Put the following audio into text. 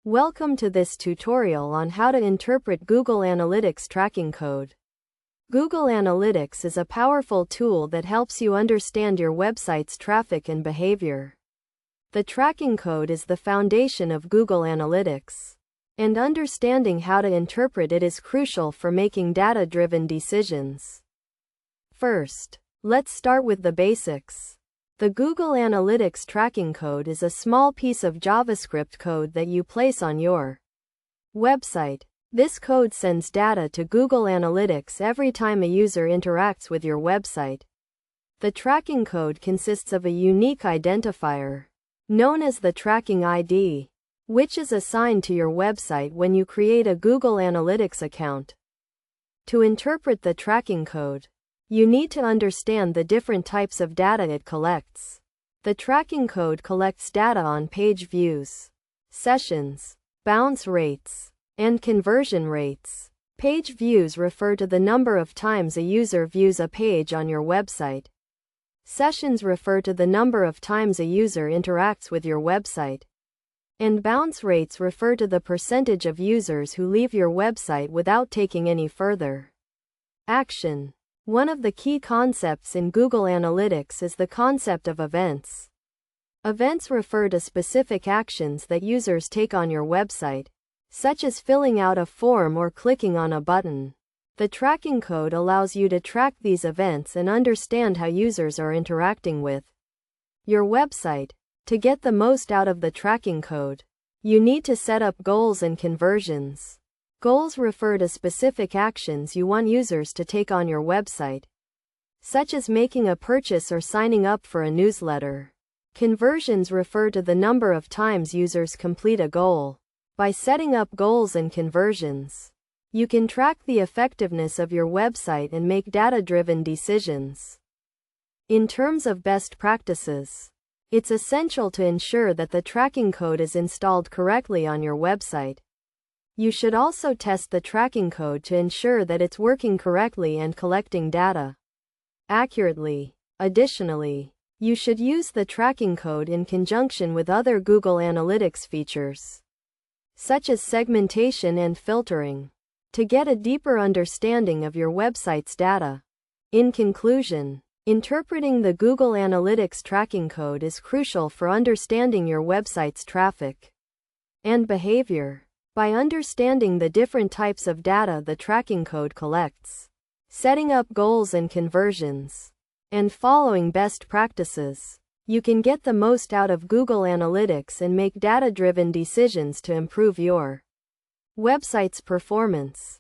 Welcome to this tutorial on how to interpret Google Analytics tracking code. Google Analytics is a powerful tool that helps you understand your website's traffic and behavior. The tracking code is the foundation of Google Analytics, and understanding how to interpret it is crucial for making data-driven decisions. First, let's start with the basics. The Google Analytics tracking code is a small piece of JavaScript code that you place on your website. This code sends data to Google Analytics every time a user interacts with your website. The tracking code consists of a unique identifier, known as the tracking ID, which is assigned to your website when you create a Google Analytics account. To interpret the tracking code, you need to understand the different types of data it collects. The tracking code collects data on page views, sessions, bounce rates, and conversion rates. Page views refer to the number of times a user views a page on your website. Sessions refer to the number of times a user interacts with your website. And bounce rates refer to the percentage of users who leave your website without taking any further action. One of the key concepts in Google Analytics is the concept of events. Events refer to specific actions that users take on your website, such as filling out a form or clicking on a button. The tracking code allows you to track these events and understand how users are interacting with your website. To get the most out of the tracking code, you need to set up goals and conversions. Goals refer to specific actions you want users to take on your website, such as making a purchase or signing up for a newsletter. Conversions refer to the number of times users complete a goal. By setting up goals and conversions, you can track the effectiveness of your website and make data-driven decisions. In terms of best practices, it's essential to ensure that the tracking code is installed correctly on your website. You should also test the tracking code to ensure that it's working correctly and collecting data accurately. Additionally, you should use the tracking code in conjunction with other Google Analytics features, such as segmentation and filtering, to get a deeper understanding of your website's data. In conclusion, interpreting the Google Analytics tracking code is crucial for understanding your website's traffic and behavior. By understanding the different types of data the tracking code collects, setting up goals and conversions, and following best practices, you can get the most out of Google Analytics and make data-driven decisions to improve your website's performance.